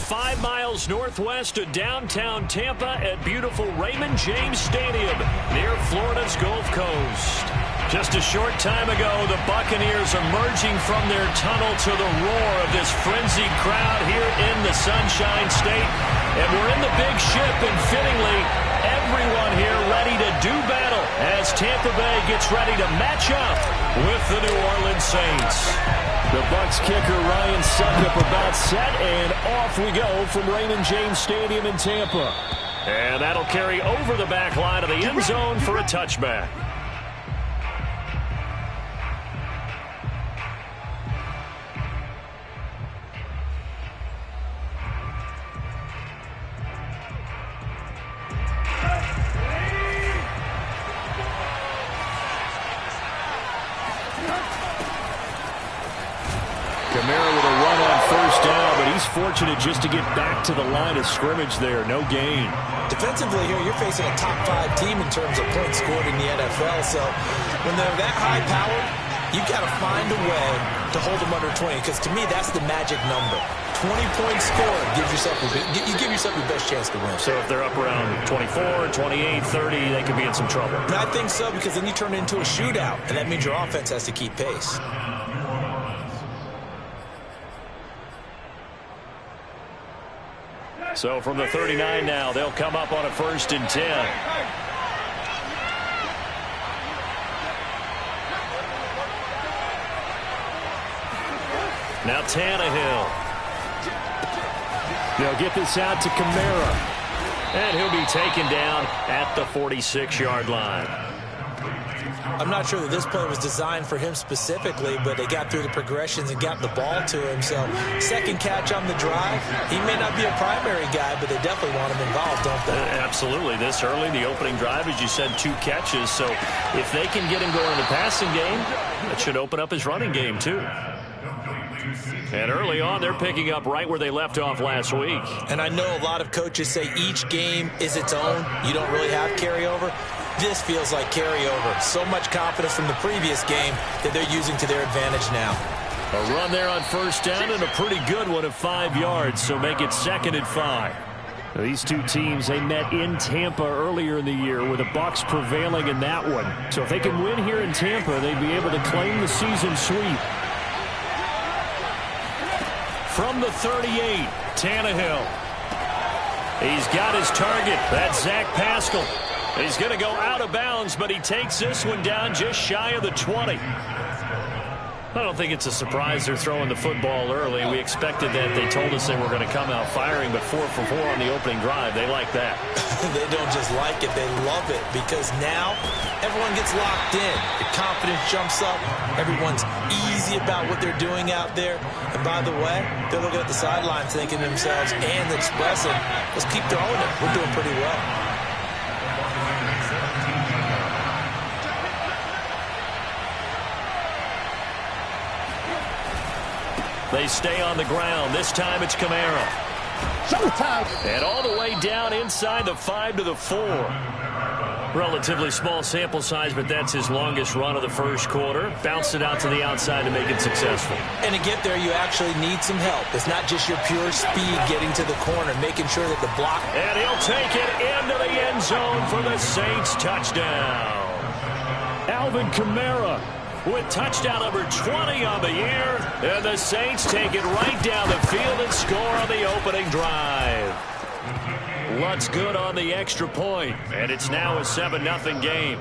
5 miles northwest of downtown Tampa at beautiful Raymond James Stadium near Florida's Gulf Coast. Just a short time ago, the Buccaneers emerging from their tunnel to the roar of this frenzied crowd here in the Sunshine State. And we're in the big ship, and fittingly, everyone here ready to do battle as Tampa Bay gets ready to match up with the New Orleans Saints. The Bucs kicker Ryan Succop about set, and off we go from Raymond James Stadium in Tampa. And that'll carry over the back line of the end zone for a touchback. Kamara with a run on first down, but he's fortunate just to get back to the line of scrimmage there. No gain. Defensively here, you're facing a top-5 team in terms of points scored in the NFL. So when they're that high-powered, you've got to find a way to hold them under 20, because to me, that's the magic number. 20 points scored gives yourself you give yourself your best chance to win. So if they're up around 24, 28, 30, they could be in some trouble. And I think so, because then you turn it into a shootout, and that means your offense has to keep pace. So from the 39 now, they'll come up on a 1st and 10. Now Tannehill. They'll get this out to Kamara. And he'll be taken down at the 46-yard line. I'm not sure that this play was designed for him specifically, but they got through the progressions and got the ball to him. So second catch on the drive. He may not be a primary guy, but they definitely want him involved, don't they? Absolutely. This early, the opening drive, as you said, 2 catches. So if they can get him going in the passing game, that should open up his running game too. And early on, they're picking up right where they left off last week. And I know a lot of coaches say each game is its own. You don't really have carryover. This feels like carryover. So much confidence from the previous game that they're using to their advantage now. A run there on first down, and a pretty good one of 5 yards, so make it 2nd and 5. These two teams, they met in Tampa earlier in the year, with the Bucs prevailing in that one. So if they can win here in Tampa, they'd be able to claim the season sweep. From the 38, Tannehill. He's got his target. That's Zach Pascal. He's going to go out of bounds, but he takes this one down just shy of the 20. I don't think it's a surprise they're throwing the football early. We expected that. They told us they were going to come out firing, but 4 for 4 on the opening drive. They like that. They don't just like it, they love it, because now everyone gets locked in. The confidence jumps up. Everyone's easy about what they're doing out there. And by the way, they're looking at the sidelines thinking to themselves and expressing, let's keep throwing it. We're doing pretty well. They stay on the ground. This time it's Kamara. Showtime. And all the way down inside the 5 to the 4. Relatively small sample size, but that's his longest run of the first quarter. Bounced it out to the outside to make it successful. And to get there, you actually need some help. It's not just your pure speed getting to the corner, making sure that the block... And he'll take it into the end zone for the Saints touchdown. Alvin Kamara with touchdown number 20 on the year. And the Saints take it right down the field and score on the opening drive. Lutz good on the extra point, and it's now a 7-0 game.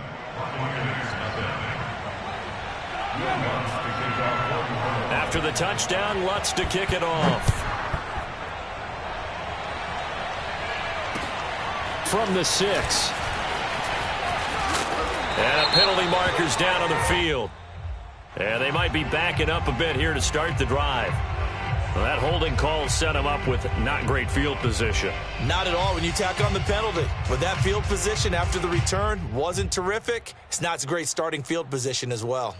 After the touchdown, Lutz to kick it off. From the 6. And a penalty marker's down on the field. And they might be backing up a bit here to start the drive. Well, that holding call set him up with not great field position. Not at all when you tack on the penalty. But that field position after the return wasn't terrific. It's not a great starting field position as well.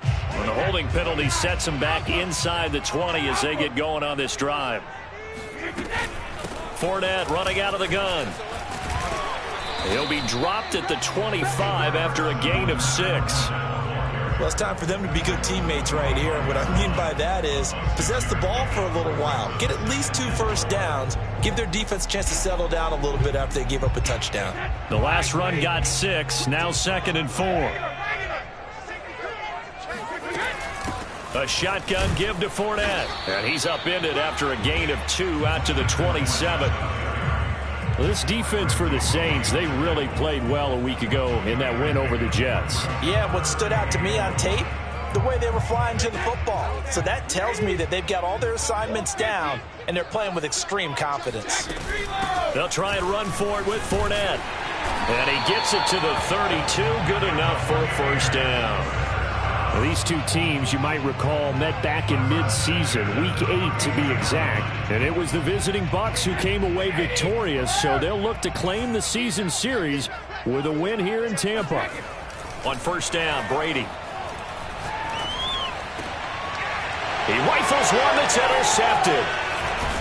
And the holding penalty sets him back inside the 20 as they get going on this drive. Fournette running out of the gun. He'll be dropped at the 25 after a gain of 6. Well, it's time for them to be good teammates right here. And what I mean by that is possess the ball for a little while. Get at least 2 first downs. Give their defense a chance to settle down a little bit after they give up a touchdown. The last run got 6. Now 2nd and 4. A shotgun give to Fournette. And he's upended after a gain of 2 out to the 27. Well, this defense for the Saints, they really played well a week ago in that win over the Jets. Yeah, what stood out to me on tape, the way they were flying to the football. So that tells me that they've got all their assignments down, and they're playing with extreme confidence. They'll try and run for it with Fournette. And he gets it to the 32. Good enough for a first down. Well, these two teams, you might recall, met back in mid-season, Week 8 to be exact. And it was the visiting Bucs who came away victorious, so they'll look to claim the season series with a win here in Tampa. On first down, Brady. He rifles one that's intercepted.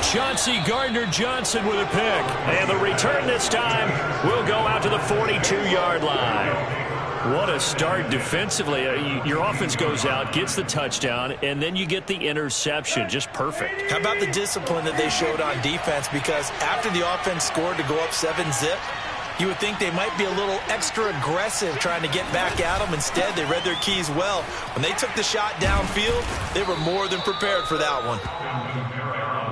Chauncey Gardner-Johnson with a pick. And the return this time will go out to the 42-yard line. What a start defensively. Your offense goes out, gets the touchdown, and then you get the interception. Just perfect. How about the discipline that they showed on defense? Because after the offense scored to go up 7-zip, you would think they might be a little extra aggressive trying to get back at them. Instead, they read their keys well. When they took the shot downfield, they were more than prepared for that one.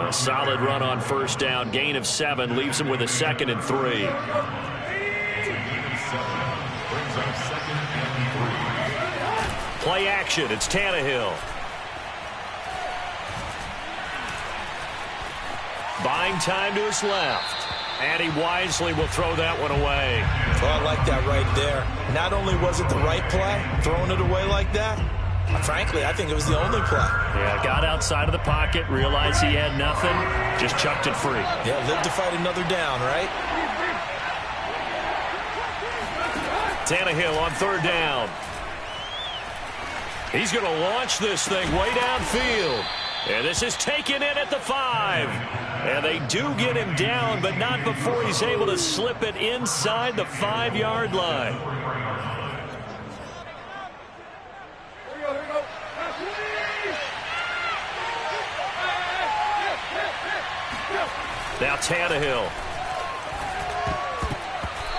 A solid run on first down. Gain of 7 leaves them with a 2nd and 3. Play action. It's Tannehill. Buying time to his left. And he wisely will throw that one away. Oh, I like that right there. Not only was it the right play, throwing it away like that, frankly, I think it was the only play. Yeah, got outside of the pocket, realized he had nothing, just chucked it free. Yeah, live to fight another down, right? Tannehill on third down. He's going to launch this thing way downfield. And this is taken in at the 5. And they do get him down, but not before he's able to slip it inside the 5-yard line. Now Tannehill.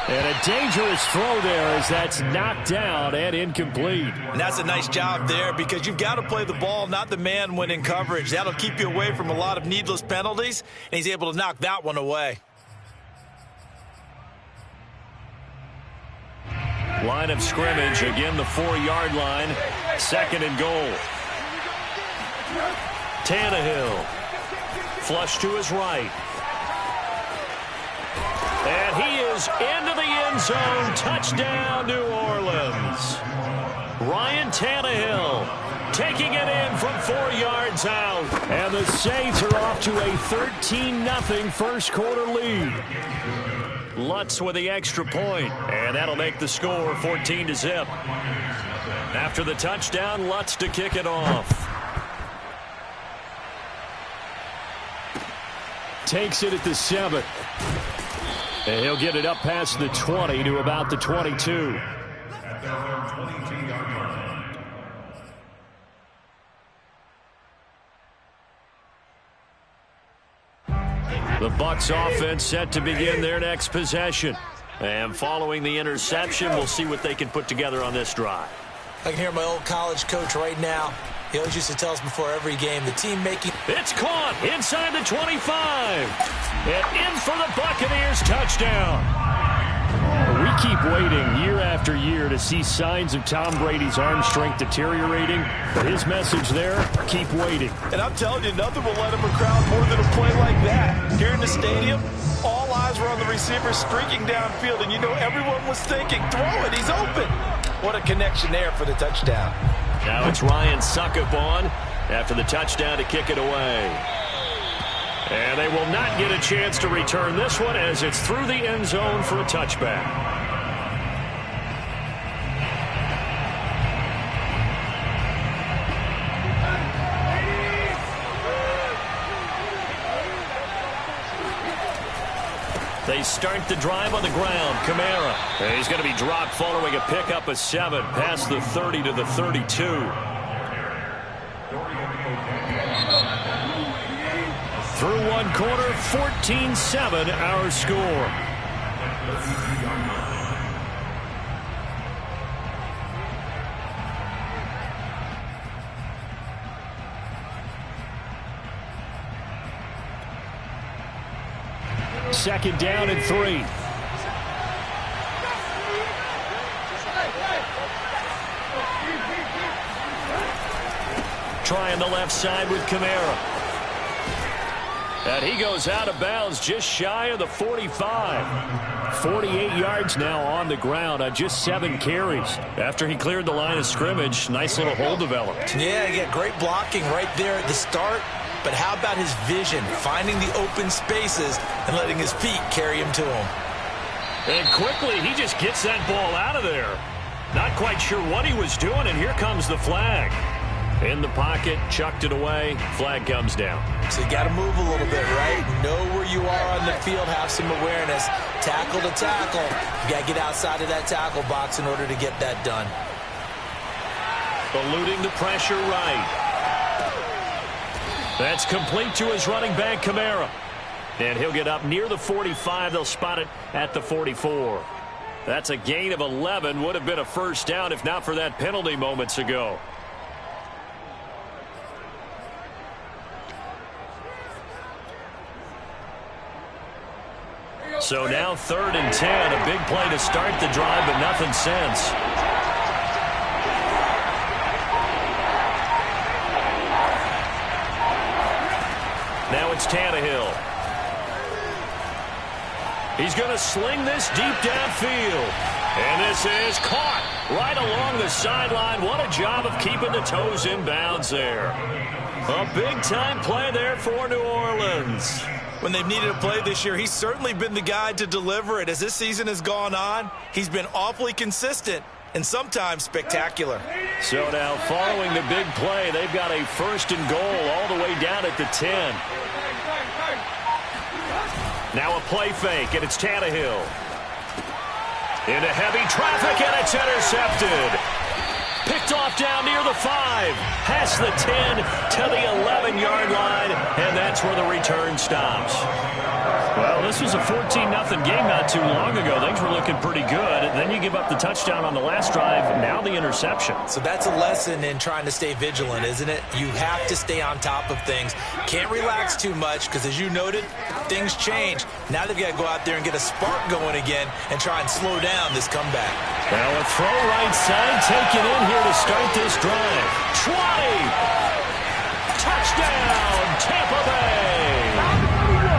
And a dangerous throw there as that's knocked down and incomplete. And that's a nice job there because you've got to play the ball, not the man when in coverage. That'll keep you away from a lot of needless penalties, and he's able to knock that one away. Line of scrimmage, again the 4-yard line. 2nd and goal. Tannehill. Flush to his right. And he is into the end zone. Touchdown, New Orleans. Ryan Tannehill taking it in from 4 yards out. And the Saints are off to a 13-0 first quarter lead. Lutz with the extra point, and that'll make the score 14-0. After the touchdown, Lutz to kick it off. Takes it at the 7. And he'll get it up past the 20 to about the 22. The Bucs offense set to begin their next possession. And following the interception, we'll see what they can put together on this drive. I can hear my old college coach right now. He always used to tell us before every game, the team making... It's caught inside the 25. And in for the Buccaneers touchdown. We keep waiting year after year to see signs of Tom Brady's arm strength deteriorating. But his message there, keep waiting. And I'm telling you, nothing will let him crowd more than a play like that. Here in the stadium, all eyes were on the receiver streaking downfield. And you know everyone was thinking, throw it, he's open. What a connection there for the touchdown. Now it's Ryan Succop after the touchdown to kick it away. And they will not get a chance to return this one as it's through the end zone for a touchback. They start the drive on the ground. Kamara. He's going to be dropped following a pickup of 7 past the 30 to the 32. Through one quarter, 14-7 our score. Second down and 3. Trying the left side with Kamara. And he goes out of bounds just shy of the 45. 48 yards now on the ground on just 7 carries. After he cleared the line of scrimmage, nice little hole developed. Yeah, he got great blocking right there at the start. But how about his vision, finding the open spaces and letting his feet carry him to him? And quickly, he just gets that ball out of there. Not quite sure what he was doing, and here comes the flag. In the pocket, chucked it away, flag comes down. So you got to move a little bit, right? Know where you are on the field, have some awareness. Tackle to tackle. You got to get outside of that tackle box in order to get that done. Eluding the pressure right. That's complete to his running back, Kamara. And he'll get up near the 45. They'll spot it at the 44. That's a gain of 11. Would have been a first down if not for that penalty moments ago. So now 3rd and 10. A big play to start the drive, but nothing since. Now it's Tannehill. He's going to sling this deep downfield. And this is caught right along the sideline. What a job of keeping the toes in bounds there. A big-time play there for New Orleans. When they've needed a play this year, he's certainly been the guy to deliver it. As this season has gone on, he's been awfully consistent and sometimes spectacular. So now following the big play, they've got a 1st and goal all the way down at the 10. Now a play fake, and it's Tannehill. Into heavy traffic, and it's intercepted. Picked off down near the 5. Past the 10 to the 11-yard line, and that's where the return stops. Well, this was a 14-0 game not too long ago. Things were looking pretty good. Then you give up the touchdown on the last drive, now the interception. So that's a lesson in trying to stay vigilant, isn't it? You have to stay on top of things. Can't relax too much because, as you noted, things change. Now they've got to go out there and get a spark going again and try and slow down this comeback. Now a throw right side taken in here to start this drive. 20! Touchdown, Tampa Bay!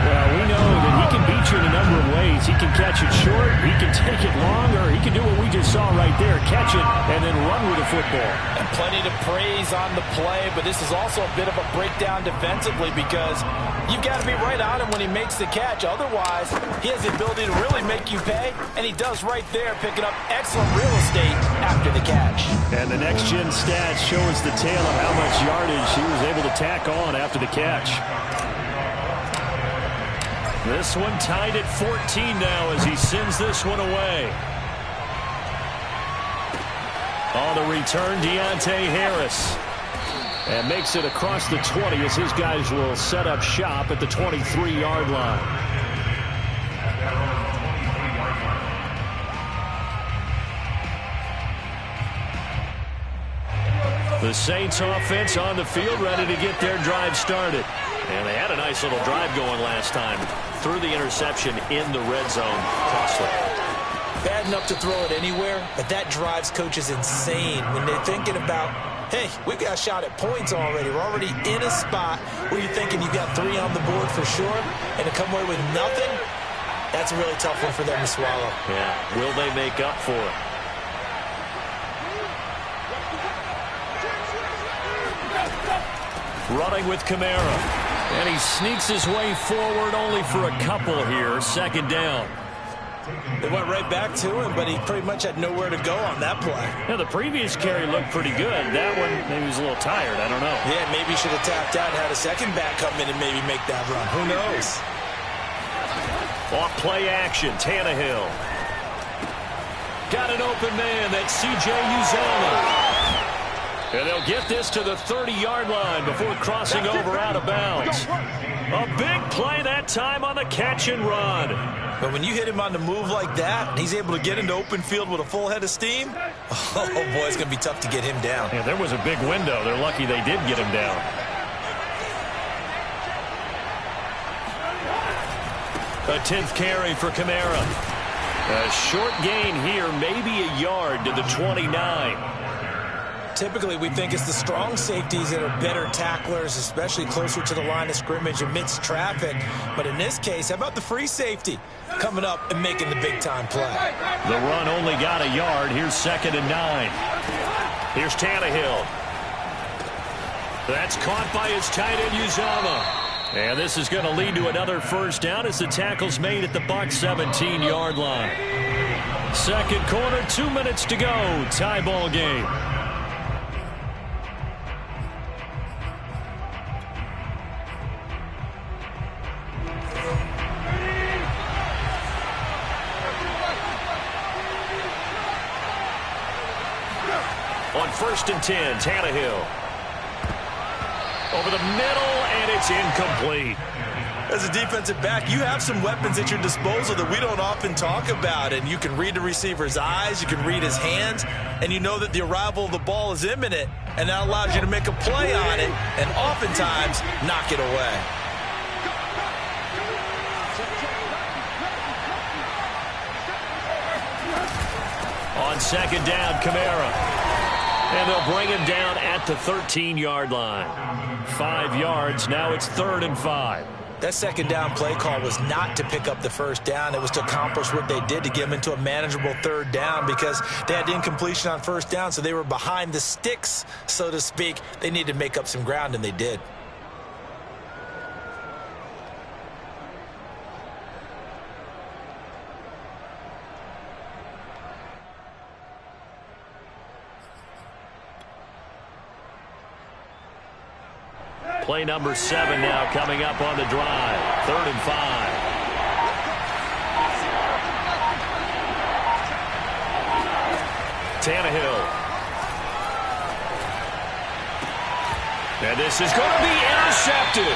Well, we know that he can beat you in a number of ways. He can catch it short, he can take it long, or he can do what we just saw right there, catch it and then run with the football. And plenty to praise on the play, but this is also a bit of a breakdown defensively because you've got to be right on him when he makes the catch. Otherwise, he has the ability to really make you pay, and he does right there, picking up excellent real estate after the catch. And the next-gen stats show us the tale of how much yardage he was able to tack on after the catch. This one tied at 14 now as he sends this one away. On the return, Deontay Harris. And makes it across the 20 as his guys will set up shop at the 23-yard line. The Saints offense on the field ready to get their drive started. And they had a nice little drive going last time. Threw the interception in the red zone. Costly. Bad enough to throw it anywhere, but that drives coaches insane when they're thinking about, hey, we've got a shot at points already. We're already in a spot where you're thinking you've got 3 on the board for sure, and to come away with nothing, that's a really tough one for them to swallow. Yeah, will they make up for it? Running with Kamara. And he sneaks his way forward only for a couple here. 2nd down. They went right back to him, but he pretty much had nowhere to go on that play. Yeah, the previous carry looked pretty good. That one, maybe he was a little tired. I don't know. Yeah, maybe he should have tapped out and had a second back come in and maybe make that run. Who knows? Off play action, Tannehill. Got an open man, that's C.J. Uzomah. And they'll get this to the 30-yard line before crossing over out of bounds. A big play that time on the catch and run. But when you hit him on the move like that, and he's able to get into open field with a full head of steam, oh boy, it's going to be tough to get him down. Yeah, there was a big window. They're lucky they did get him down. A 10th carry for Kamara. A short gain here, maybe a yard to the 29. Typically, we think it's the strong safeties that are better tacklers, especially closer to the line of scrimmage amidst traffic. But in this case, how about the free safety coming up and making the big-time play? The run only got a yard. Here's 2nd and 9. Here's Tannehill. That's caught by his tight end, Uzomah. And this is going to lead to another first down as the tackle's made at the Bucs 17-yard line. Second quarter, 2 minutes to go. Tie ball game. On 1st and 10, Tannehill. Over the middle, and it's incomplete. As a defensive back, you have some weapons at your disposal that we don't often talk about. And you can read the receiver's eyes, you can read his hands, and you know that the arrival of the ball is imminent. And that allows you to make a play on it and oftentimes knock it away. On 2nd down, Kamara. And they'll bring him down at the 13-yard line. 5 yards, now it's 3rd and 5. That 2nd down play call was not to pick up the first down. It was to accomplish what they did to get them into a manageable 3rd down because they had incompletion on 1st down, so they were behind the sticks, so to speak. They needed to make up some ground, and they did. Play number 7 now coming up on the drive. 3rd and 5. Tannehill. And this is going to be intercepted.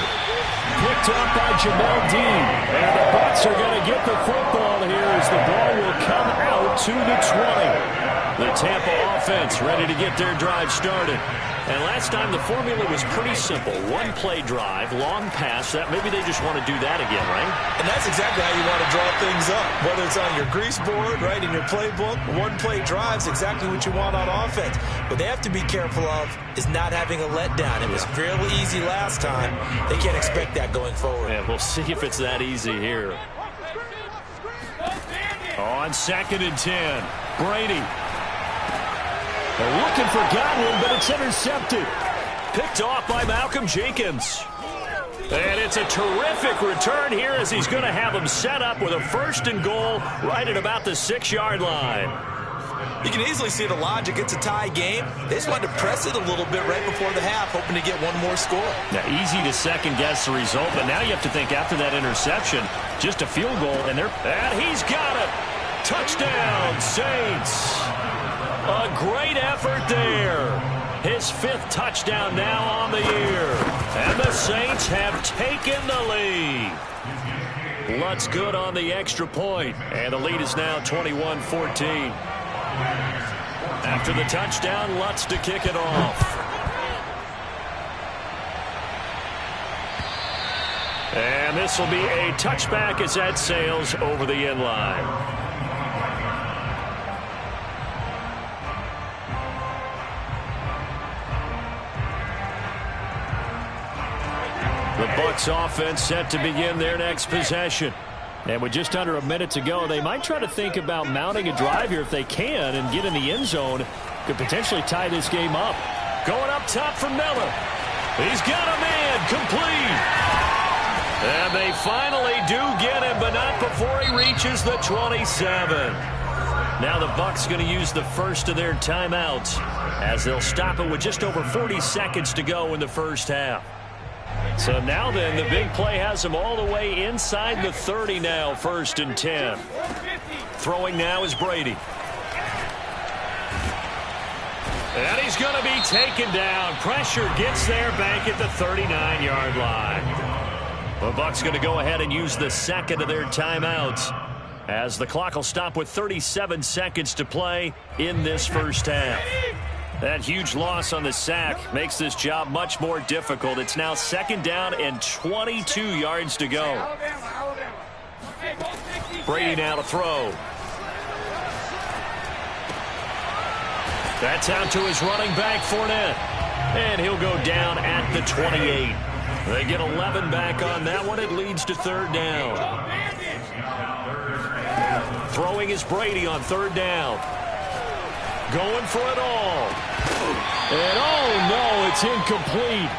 Picked up by Jamel Dean. And the Bucs are going to get the football here as the ball will come out to the 20. The Tampa offense ready to get their drive started. And last time the formula was pretty simple. 1-play drive, long pass. That maybe they just want to do that again, right? And that's exactly how you want to draw things up. Whether it's on your grease board, right, in your playbook, 1-play drive's exactly what you want on offense. What they have to be careful of is not having a letdown. It was fairly easy last time. They can't expect that going forward. And we'll see if it's that easy here. On 2nd and 10, Brady. They're looking for Godwin, but it's intercepted. Picked off by Malcolm Jenkins. And it's a terrific return here as he's going to have him set up with a 1st and goal right at about the 6-yard line. You can easily see the logic. It's a tie game. They just wanted to press it a little bit right before the half, hoping to get one more score. Now, easy to second-guess the result, but now you have to think after that interception, just a field goal, and he's got it. Touchdown, Saints. A great effort there. His 5th touchdown now on the year. And the Saints have taken the lead. Lutz good on the extra point. And the lead is now 21-14. After the touchdown, Lutz to kick it off. And this will be a touchback as that sails over the end line. The Bucs offense set to begin their next possession. And with just under a minute to go, they might try to think about mounting a drive here if they can and get in the end zone. Could potentially tie this game up. Going up top for Miller. He's got a man complete. And they finally do get him, but not before he reaches the 27. Now the Bucs going to use the first of their timeouts as they'll stop it with just over 40 seconds to go in the first half. So now then, the big play has him all the way inside the 30 now, 1st and 10. Throwing now is Brady. And he's going to be taken down. Pressure gets there back at the 39-yard line. The Bucs going to go ahead and use the second of their timeouts, as the clock will stop with 37 seconds to play in this first half. That huge loss on the sack makes this job much more difficult. It's now 2nd down and 22 yards to go. Brady now to throw. That's out to his running back, Fournette. And he'll go down at the 28. They get 11 back on that one. It leads to 3rd down. Throwing is Brady on 3rd down. Going for it all. And oh no, it's incomplete.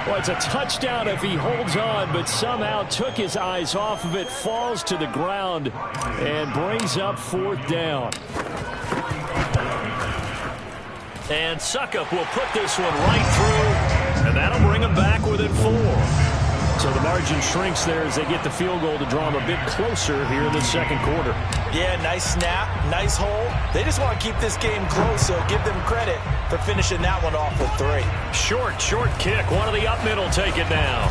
Well, it's a touchdown if he holds on, but somehow took his eyes off of it, falls to the ground, and brings up 4th down. And Suckup will put this one right through, and that'll bring him back within 4. So the margin shrinks there as they get the field goal to draw them a bit closer here in the 2nd quarter. Yeah, nice snap, nice hold. They just want to keep this game close, so give them credit for finishing that one off with 3. Short kick. One of the up middle take it now.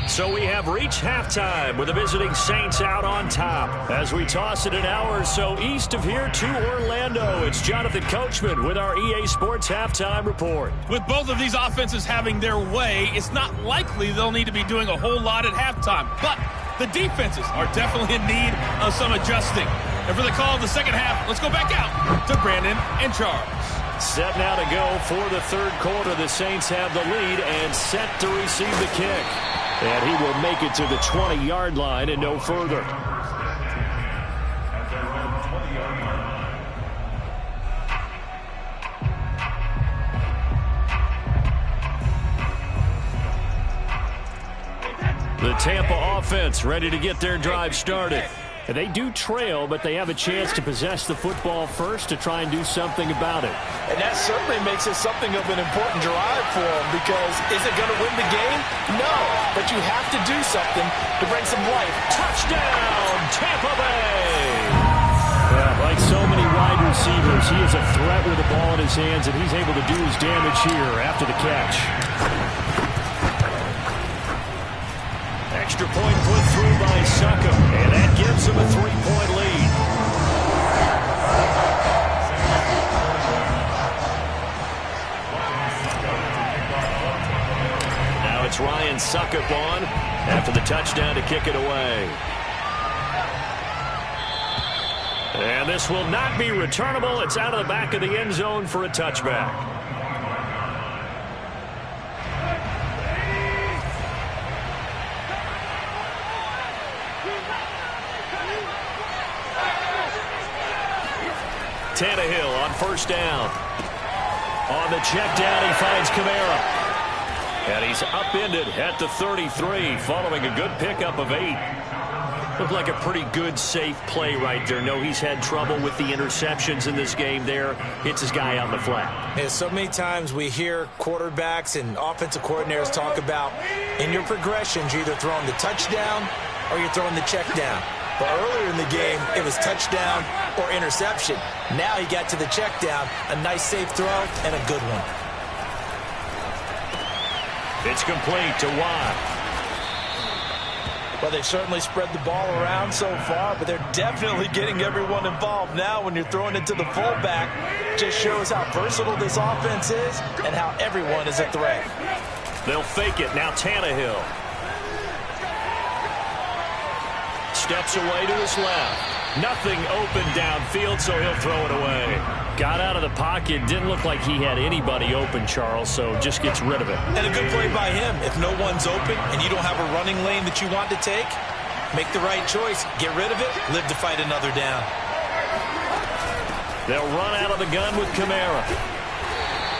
So we have reached halftime with the visiting Saints out on top. As we toss it an hour or so east of here to Orlando, it's Jonathan Coachman with our EA Sports Halftime Report. With both of these offenses having their way, it's not likely they'll need to be doing a whole lot at halftime. But the defenses are definitely in need of some adjusting. And for the call of the second half, let's go back out to Brandon and Charles. Set now to go for the 3rd quarter. The Saints have the lead and set to receive the kick. And he will make it to the 20-yard line and no further. The Tampa offense ready to get their drive started. And they do trail, but they have a chance to possess the football first to try and do something about it. And that certainly makes it something of an important drive for them, because is it going to win the game? No, but you have to do something to bring some life. Touchdown, Tampa Bay! Well, like so many wide receivers, he is a threat with the ball in his hands, and he's able to do his damage here after the catch. Extra point put through by Suckup, and that gives him a 3-point lead. Now it's Ryan Suckup on after the touchdown to kick it away. And this will not be returnable. It's out of the back of the end zone for a touchback. Tannehill on 1st down. On the check down, he finds Kamara. And he's upended at the 33 following a good pickup of 8. Looked like a pretty good, safe play right there. No, he's had trouble with the interceptions in this game there. Hits his guy on the flat. Yeah, so many times we hear quarterbacks and offensive coordinators talk about in your progressions, you're either throwing the touchdown or you're throwing the check down. But earlier in the game, it was touchdown or interception. Now he got to the check down, a nice safe throw, and a good one. It's complete to Watt. Well, they've certainly spread the ball around so far, but they're definitely getting everyone involved now when you're throwing it to the fullback. Just shows how versatile this offense is and how everyone is a threat. They'll fake it. Now Tannehill. Steps away to his left. Nothing open downfield, so he'll throw it away. Got out of the pocket. Didn't look like he had anybody open, Charles, so just gets rid of it. And a good play by him. If no one's open and you don't have a running lane that you want to take, make the right choice. Get rid of it. Live to fight another down. They'll run out of the gun with Kamara.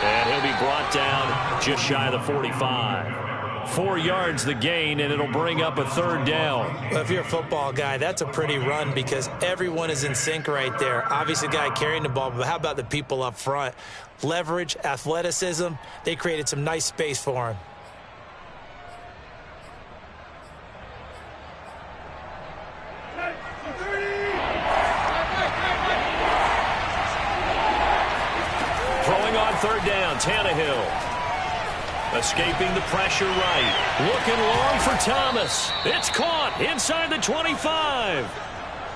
And he'll be brought down just shy of the 45. 4 yards the gain, and it'll bring up a 3rd down. Well, if you're a football guy, that's a pretty run because everyone is in sync right there. Obviously, the guy carrying the ball, but how about the people up front? Leverage, athleticism, they created some nice space for him. Throwing on 3rd down, Tannehill. Escaping the pressure right. Looking long for Thomas. It's caught inside the 25.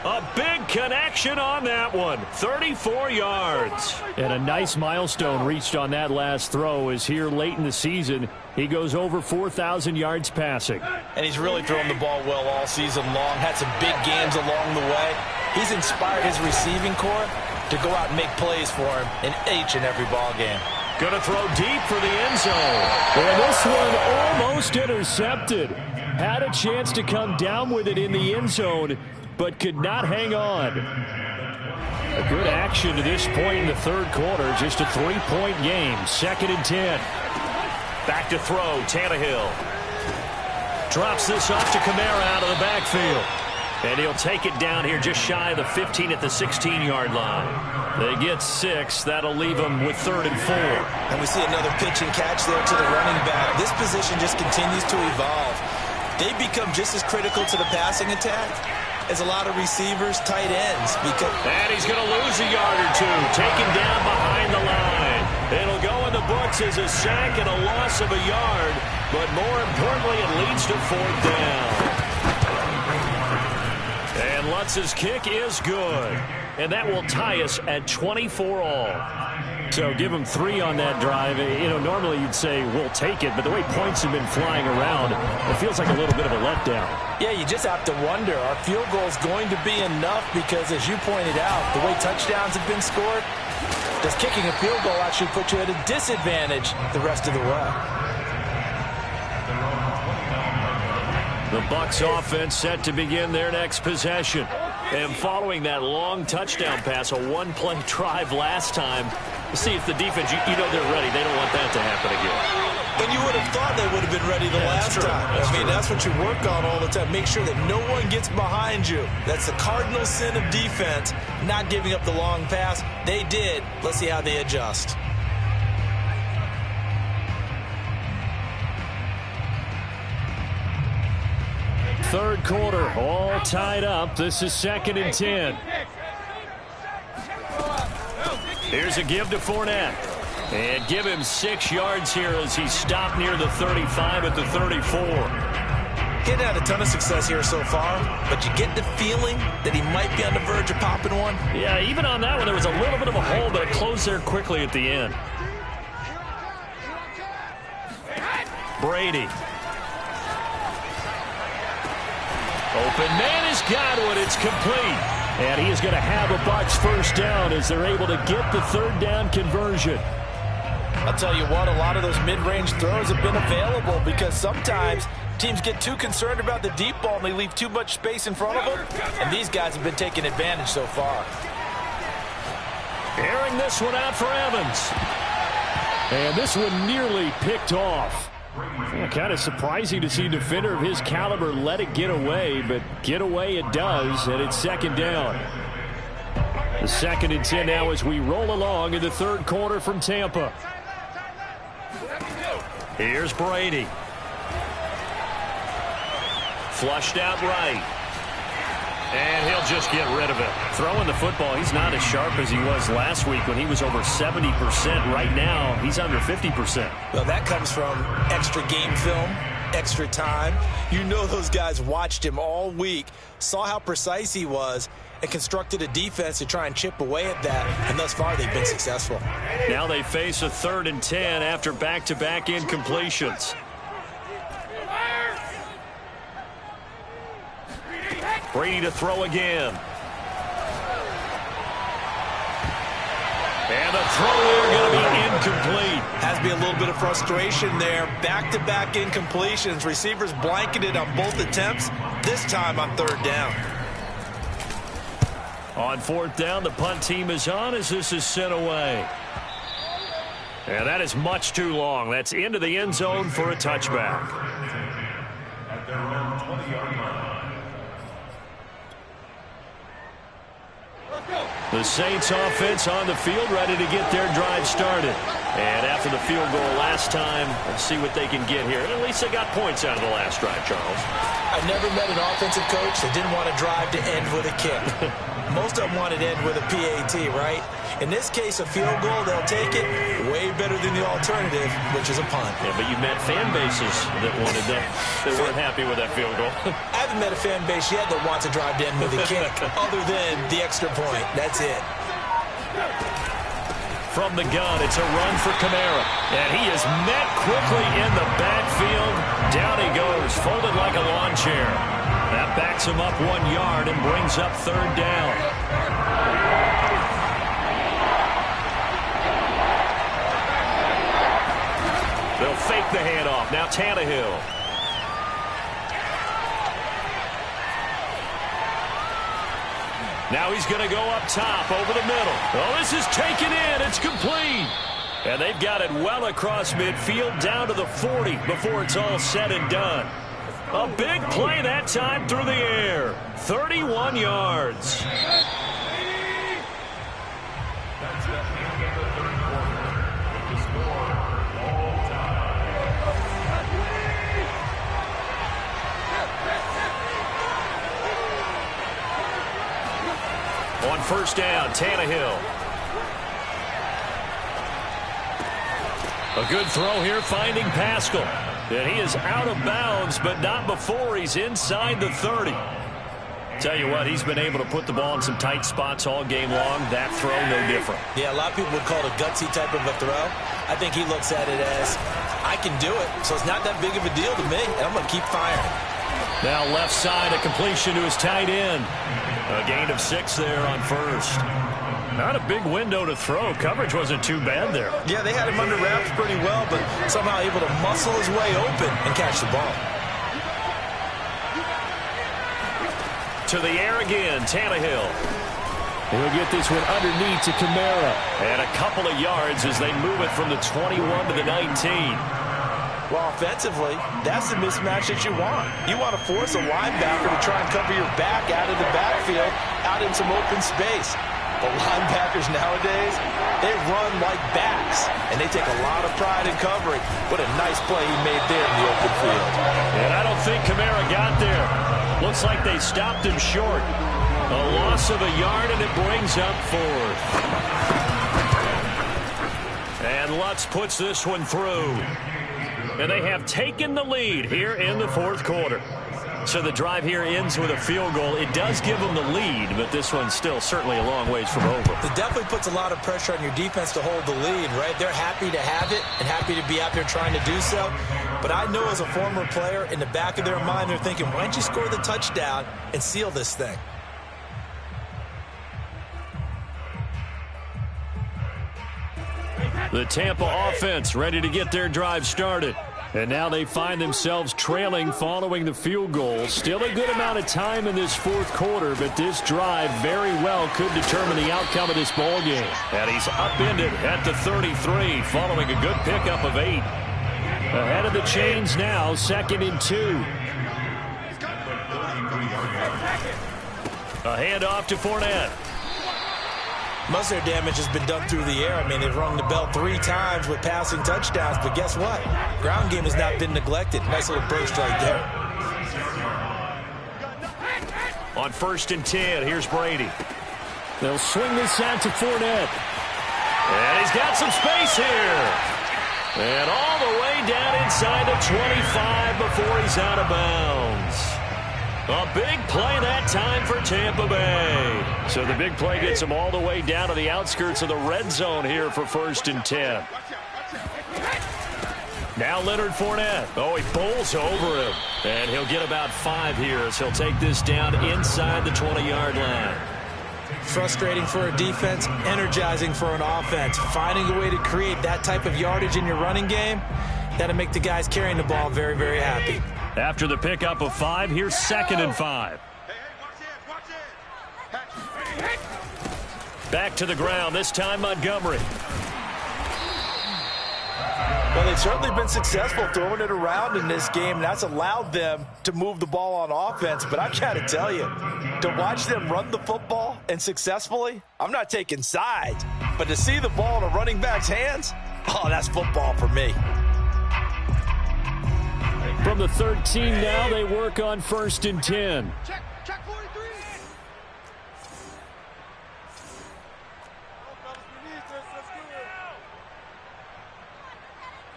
A big connection on that one. 34 yards. And a nice milestone reached on that last throw is here late in the season. He goes over 4,000 yards passing. And he's really thrown the ball well all season long. Had some big games along the way. He's inspired his receiving corps to go out and make plays for him in each and every ball game. Going to throw deep for the end zone. And this one almost intercepted. Had a chance to come down with it in the end zone, but could not hang on. A good action to this point in the 3rd quarter. Just a 3-point game. 2nd and 10. Back to throw. Tannehill. Drops this off to Kamara out of the backfield. And he'll take it down here just shy of the 15 at the 16-yard line. They get 6. That'll leave them with 3rd and 4. And we see another pitch and catch there to the running back. This position just continues to evolve. They become just as critical to the passing attack as a lot of receivers, tight ends. And he's going to lose a yard or two. Taken down behind the line. It'll go in the books as a sack and a loss of a yard. But more importantly, it leads to 4th down. And Lutz's kick is good. And that will tie us at 24 all. So give him 3 on that drive. You know, normally you'd say we'll take it, but the way points have been flying around, it feels like a little bit of a letdown. Yeah, you just have to wonder, are field goals going to be enough? Because as you pointed out, the way touchdowns have been scored, does kicking a field goal actually put you at a disadvantage the rest of the way? The Bucs offense set to begin their next possession. And following that long touchdown pass, a 1-play drive last time, see if the defense, you know they're ready. They don't want that to happen again. And you would have thought they would have been ready the last time. That's what you work on all the time. Make sure that no one gets behind you. That's the cardinal sin of defense, not giving up the long pass. They did. Let's see how they adjust. Third quarter, all tied up. This is 2nd and 10. Here's a give to Fournette. And give him 6 yards here as he stopped near the 35 at the 34. He's had a ton of success here so far, but you get the feeling that he might be on the verge of popping one. Yeah, even on that one, there was a little bit of a hole, but it closed there quickly at the end. Brady. Open man has got one. It's complete. And he is going to have a Bucs 1st down as they're able to get the 3rd down conversion. I'll tell you what, a lot of those mid-range throws have been available because sometimes teams get too concerned about the deep ball and they leave too much space in front of them. And these guys have been taking advantage so far. Airing this one out for Evans. And this one nearly picked off. Yeah, kind of surprising to see a defender of his caliber let it get away, but get away it does, and it's 2nd down. The 2nd and 10 now as we roll along in the 3rd quarter from Tampa. Here's Brady. Flushed out right. And he'll just get rid of it. Throwing the football, he's not as sharp as he was last week when he was over 70%. Right now, he's under 50%. Well, that comes from extra game film, extra time. You know those guys watched him all week, saw how precise he was, and constructed a defense to try and chip away at that. And thus far, they've been successful. Now they face a 3rd and 10 after back-to-back incompletions. Brady to throw again. And the throw there going to be incomplete. Has to be a little bit of frustration there. Back-to-back incompletions. Receivers blanketed on both attempts, this time on 3rd down. On 4th down, the punt team is on as this is sent away. And that is much too long. That's into the end zone for a touchback. At their own 20-yard line. The Saints offense on the field, ready to get their drive started. And after the field goal last time, let's see what they can get here. And at least they got points out of the last drive, Charles. I never met an offensive coach that didn't want to drive to end with a kick. Most of them wanted to end with a PAT, right? In this case, a field goal, they'll take it way better than the alternative, which is a punt. Yeah, but you met fan bases that wanted that, that weren't happy with that field goal. I haven't met a fan base yet that wants to drive to end with a kick, other than the extra point. That's it. From the gun, it's a run for Kamara. And he is met quickly in the backfield. Down he goes, folded like a lawn chair. That backs him up 1 yard and brings up third down. They'll fake the handoff. Now Tannehill. Now he's going to go up top over the middle. Oh, this is taken in. It's complete. And they've got it well across midfield down to the 40 before it's all said and done. A big play that time through the air. 31 yards. That's the end of the third quarter. With the score all time. On first down, Tannehill. A good throw here, finding Pascal. And he is out of bounds, but not before he's inside the 30. Tell you what, he's been able to put the ball in some tight spots all game long. That throw, no different. Yeah, a lot of people would call it a gutsy type of a throw. I think he looks at it as, I can do it, so it's not that big of a deal to me, and I'm going to keep firing. Now left side, a completion to his tight end. A gain of 6 there on first. Not a big window to throw. Coverage wasn't too bad there. Yeah, they had him under wraps pretty well, but somehow able to muscle his way open and catch the ball. To the air again, Tannehill. He'll get this one underneath to Kamara. And a couple of yards as they move it from the 21 to the 19. Well, offensively, that's the mismatch that you want. You want to force a linebacker to try and cover your back out of the backfield, out in some open space. The linebackers nowadays, they run like backs, and they take a lot of pride in covering. What a nice play he made there in the open field. And I don't think Kamara got there. Looks like they stopped him short. A loss of a yard, and it brings up fourth. And Lutz puts this one through. And they have taken the lead here in the fourth quarter. So the drive here ends with a field goal. It does give them the lead, but this one's still certainly a long ways from over. It definitely puts a lot of pressure on your defense to hold the lead, right? They're happy to have it and happy to be out there trying to do so. But I know as a former player, in the back of their mind, they're thinking, why don't you score the touchdown and seal this thing? The Tampa offense ready to get their drive started. And now they find themselves trailing following the field goal. Still a good amount of time in this fourth quarter, but this drive very well could determine the outcome of this ball game. And he's upended at the 33 following a good pickup of 8. Ahead of the chains now, 2nd and 2. A handoff to Fournette. Most of their damage has been done through the air. I mean, they've rung the bell 3 times with passing touchdowns, but guess what? Ground game has not been neglected. Nice little burst right there. On 1st and 10, here's Brady. They'll swing this out to Fournette. And he's got some space here. And all the way down inside the 25 before he's out of bounds. A big play that time for Tampa Bay. So the big play gets him all the way down to the outskirts of the red zone here for 1st and 10. Now Leonard Fournette. Oh, he bowls over him. And he'll get about 5 here as he'll take this down inside the 20-yard line. Frustrating for a defense, energizing for an offense. Finding a way to create that type of yardage in your running game, that'll make the guys carrying the ball very, very happy. After the pickup of 5, here's 2nd and 5. Back to the ground, this time Montgomery. Well, they've certainly been successful throwing it around in this game, and that's allowed them to move the ball on offense. But I've got to tell you, to watch them run the football and successfully, I'm not taking sides, but to see the ball in a running back's hands, oh, that's football for me. From the 13 now, they work on 1st and 10. Check 43.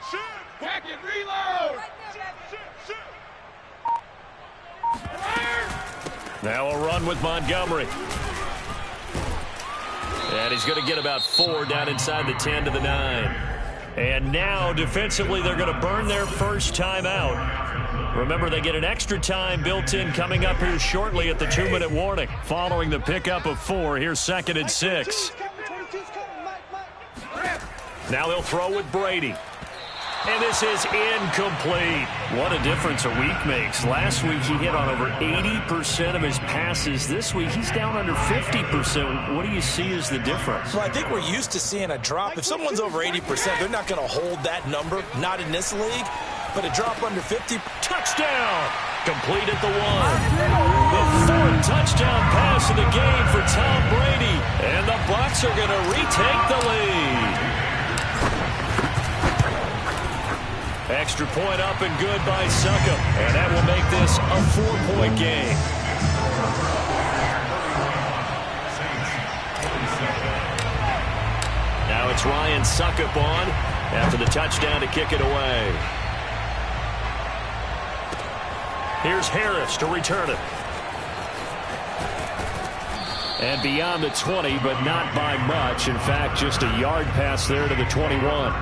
Shoot! Pack it, reload! Now a run with Montgomery. And he's going to get about 4 down inside the 10 to the 9. And now, defensively, they're going to burn their first time out. Remember, they get an extra time built in coming up here shortly at the 2-minute warning. Following the pickup of 4, here's 2nd and 6. Now they'll throw with Brady. And this is incomplete. What a difference a week makes. Last week he hit on over 80% of his passes. This week he's down under 50%. What do you see as the difference? Well, I think we're used to seeing a drop. If someone's over 80%, they're not going to hold that number. Not in this league. But a drop under 50. Touchdown! Complete at the 1. The 4th touchdown pass of the game for Tom Brady. And the Bucs are going to retake the lead. Extra point up and good by Succop. And that will make this a 4-point game. Now it's Ryan Succop on after the touchdown to kick it away. Here's Harris to return it. And beyond the 20, but not by much. In fact, just a yard pass there to the 21.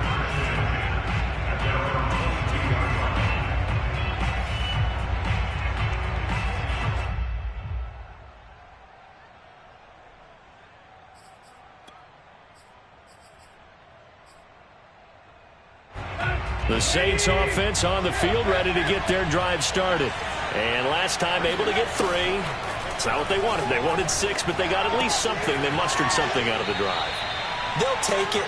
The Saints offense on the field, ready to get their drive started. And last time able to get 3. It's not what they wanted. They wanted 6, but they got at least something. They mustered something out of the drive. They'll take it.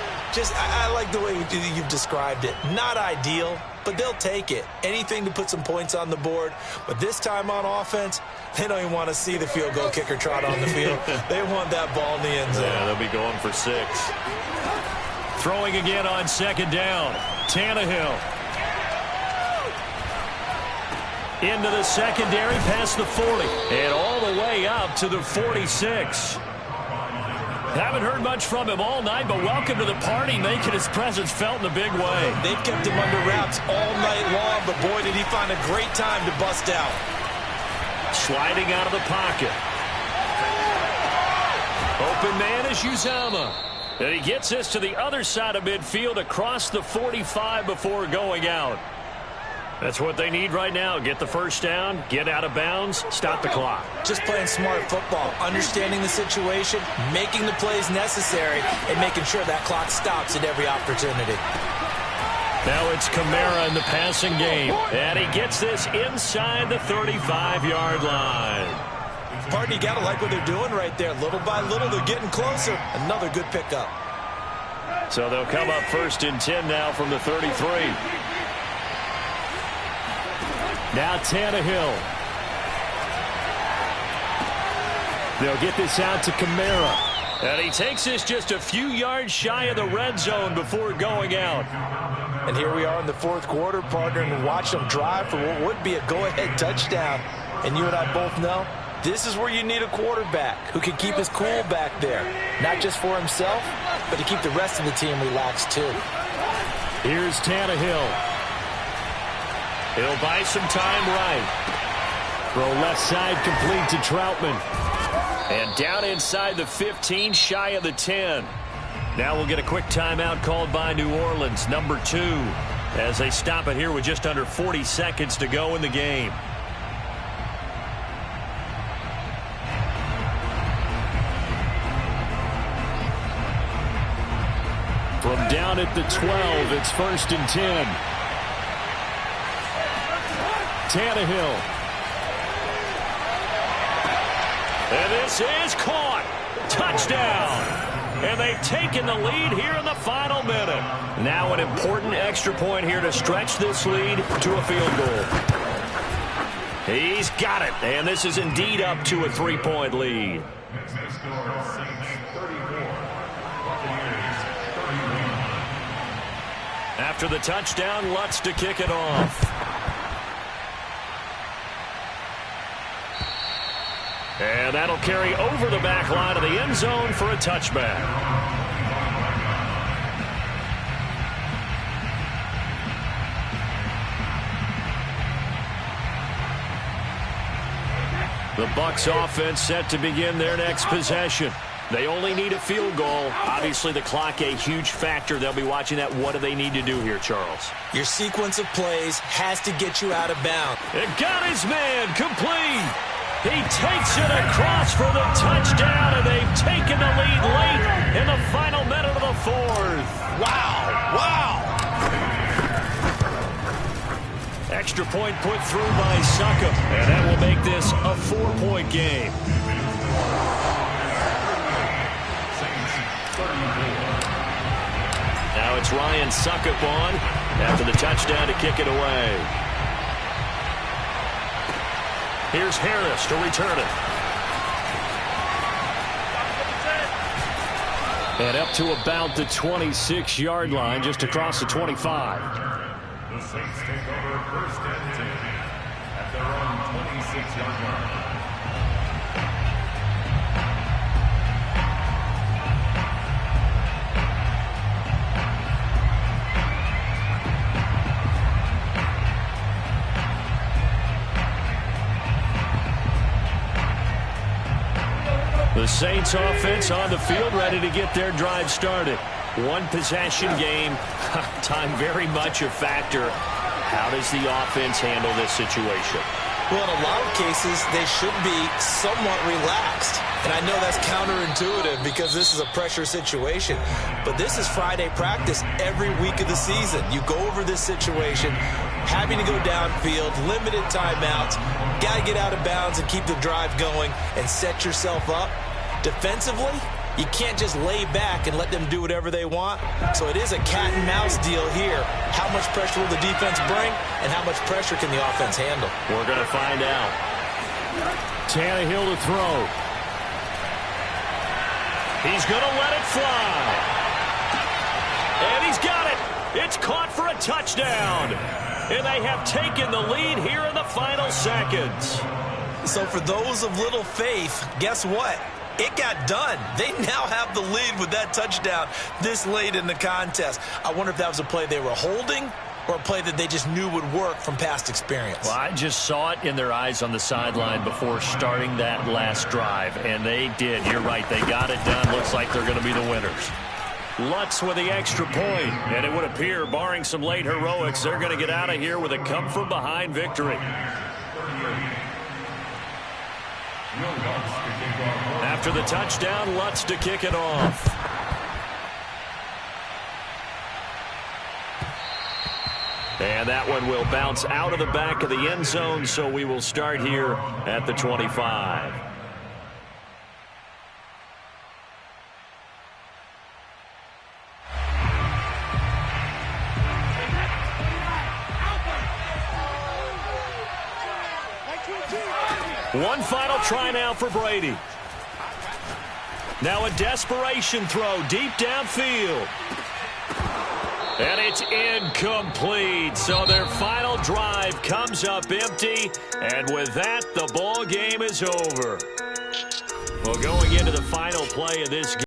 I like the way you've described it. Not ideal, but they'll take it. Anything to put some points on the board. But this time on offense, they don't even want to see the field goal kicker trot on the field. They want that ball in the end zone. Yeah, they'll be going for 6. Throwing again on 2nd down. Tannehill. Into the secondary, past the 40. And all the way up to the 46. Haven't heard much from him all night, but welcome to the party, making his presence felt in a big way. They've kept him under wraps all night long, but boy, did he find a great time to bust out. Sliding out of the pocket. Open man is Uzomah. And he gets this to the other side of midfield across the 45 before going out. That's what they need right now. Get the first down, get out of bounds, stop the clock. Just playing smart football, understanding the situation, making the plays necessary, and making sure that clock stops at every opportunity. Now it's Kamara in the passing game. And he gets this inside the 35-yard line. Pardon, you got to like what they're doing right there. Little by little, they're getting closer. Another good pickup. So they'll come up 1st and 10 now from the 33. Now Tannehill. They'll get this out to Kamara. And he takes this just a few yards shy of the red zone before going out. And here we are in the 4th quarter, partner, and watch them drive for what would be a go-ahead touchdown. And you and I both know, this is where you need a quarterback who can keep his cool back there. Not just for himself, but to keep the rest of the team relaxed too. Here's Tannehill. He'll buy some time right. Throw left side complete to Troutman. And down inside the 15, shy of the 10. Now we'll get a quick timeout called by New Orleans, number 2, as they stop it here with just under 40 seconds to go in the game. From down at the 12, it's 1st and 10. Tannehill. And this is caught. Touchdown. and they've taken the lead here in the final minute. Now an important extra point here to stretch this lead to a field goal. He's got it, and this is indeed up to a 3-point lead. After the touchdown, Lutz to kick it off. And that'll carry over the back line of the end zone for a touchback. The Bucs offense set to begin their next possession. They only need a field goal. Obviously, the clock a huge factor. They'll be watching that. What do they need to do here, Charles? Your sequence of plays has to get you out of bounds. It got his man complete. He takes it across for the touchdown, and they've taken the lead late in the final minute of the fourth. Wow, wow. Extra point put through by Succop, and that will make this a 4-point game. Now it's Ryan Succop on after the touchdown to kick it away. Here's Harris to return it. And up to about the 26-yard line, just across the 25. The Saints take over first and 10 at their own 26-yard line. The Saints offense on the field, ready to get their drive started. One possession game, time very much a factor. How does the offense handle this situation? Well, in a lot of cases, they should be somewhat relaxed. And I know that's counterintuitive because this is a pressure situation. But this is Friday practice every week of the season. You go over this situation, having to go downfield, limited timeouts, got to get out of bounds and keep the drive going and set yourself up. Defensively, you can't just lay back and let them do whatever they want. So it is a cat and mouse deal here. How much pressure will the defense bring, and how much pressure can the offense handle? We're going to find out. Tannehill to throw. He's going to let it fly. And he's got it. It's caught for a touchdown. And they have taken the lead here in the final seconds. So for those of little faith, guess what? It got done. They now have the lead with that touchdown this late in the contest. I wonder if that was a play they were holding or a play that they just knew would work from past experience. Well, I just saw it in their eyes on the sideline before starting that last drive, and they did. You're right. They got it done. Looks like they're going to be the winners. Lutz with the extra point, and it would appear, barring some late heroics, they're going to get out of here with a come-from-behind victory. After the touchdown, Lutz to kick it off. And that one will bounce out of the back of the end zone, so we will start here at the 25. One final try now for Brady. Now a desperation throw deep downfield. And it's incomplete. So their final drive comes up empty. And with that, the ball game is over. Well, going into the final play of this game.